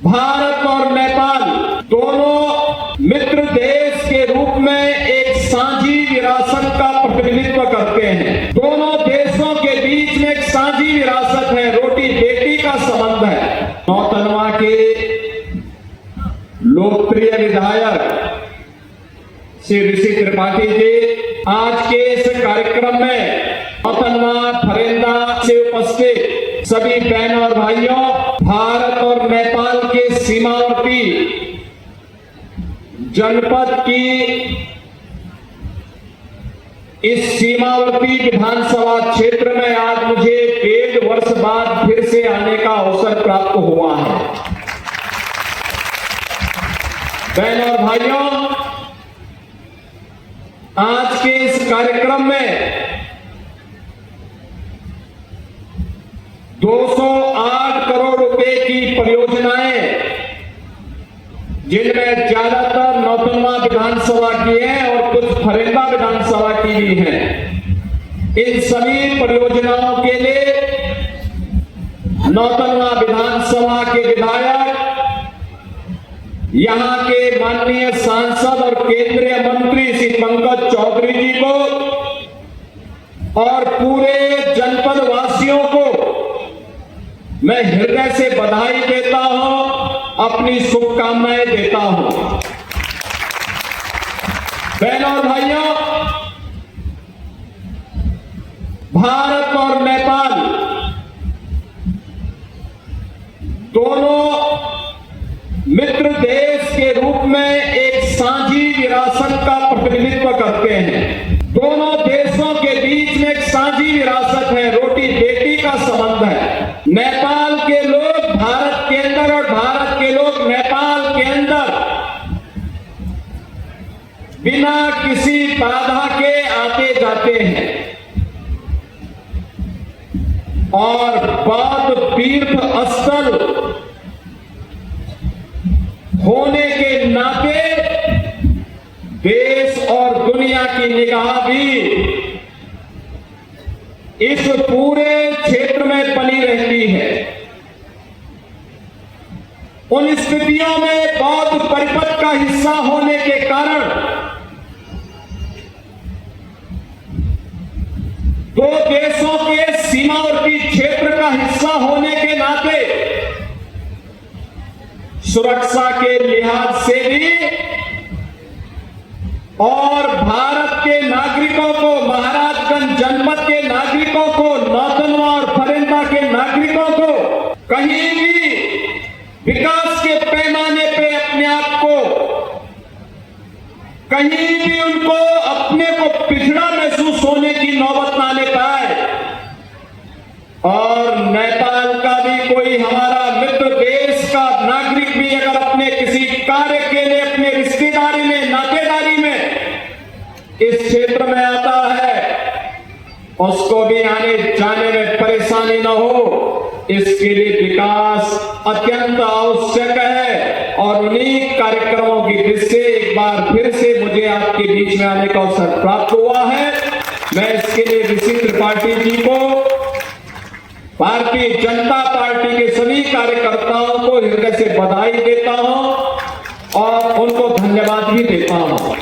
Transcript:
भारत और नेपाल दोनों मित्र देश के रूप में एक साझी विरासत का प्रतिनिधित्व करते हैं। दोनों देशों के बीच में एक साझी विरासत है, रोटी बेटी का संबंध है। नौतनवा के लोकप्रिय विधायक श्री ऋषि त्रिपाठी जी आज के इस कार्यक्रम में नौतनवा फरेंदा से उपस्थित सभी बहनों और भाइयों, भारत और नेपाल के सीमावर्ती जनपद की इस सीमावर्ती विधानसभा क्षेत्र में आज मुझे 1.5 वर्ष बाद फिर से आने का अवसर प्राप्त हुआ है। बहनों और भाइयों, आज के इस कार्यक्रम में 208 करोड़ रुपए की परियोजनाएं, जिनमें ज्यादातर नौतनवा विधानसभा की है और कुछ फरेंदा विधानसभा की भी है, इन सभी परियोजनाओं के लिए नौतनवा विधानसभा के विधायक, यहां के माननीय सांसद और केंद्रीय मंत्री श्री पंकज चौधरी जी को और पूरे जनपद वासियों को मैं हृदय से बधाई देता हूं, अपनी शुभकामनाएं देता हूं। बहनों और भाइयों, भारत और नेपाल दोनों मित्र देश के रूप में एक साझी विरासत का प्रतिनिधित्व करते हैं। दोनों देशों के बीच में एक साझी विरासत है, रोटी बेटी का संबंध है। नेपाल के लोग भारत के अंदर और भारत के लोग नेपाल के अंदर बिना किसी बाधा के आते जाते हैं और बौद्ध तीर्थ स्थल होने के नाते देश और दुनिया की निगाह भी इस पूरे क्षेत्र में बनी रहती है। उन स्थितियों में बौद्ध परिपथ का हिस्सा होने के कारण दो देशों के सीमावर्ती क्षेत्र का हिस्सा होने के नाते सुरक्षा के लिहाज से भी और भारत के नागरिकों को, महाराजगंज जनपद के नागरिकों को, नौतनवा और फरेंदा के नागरिकों को कहीं भी विकास के पैमाने पे अपने आप को, कहीं भी उनको अपने को पिछड़ा महसूस होने की नौबत ना ले पाए। और नेपाल का भी कोई हमारा मित्र देश का नागरिक भी अगर अपने किसी कार्य के लिए अपने रिश्तेदारी में, नातेदारी में इस क्षेत्र में आता है, उसको भी आने जाने में परेशानी न हो, इसके लिए विकास अत्यंत आवश्यक है। और उन्हीं कार्यक्रमों की दृष्टि से एक बार फिर से मुझे आपके बीच में आने का अवसर प्राप्त हुआ है। मैं इसके लिए ऋषि त्रिपाठी जी को, भारतीय जनता पार्टी के सभी कार्यकर्ताओं को हृदय से बधाई देता हूं और उनको धन्यवाद भी देता हूं।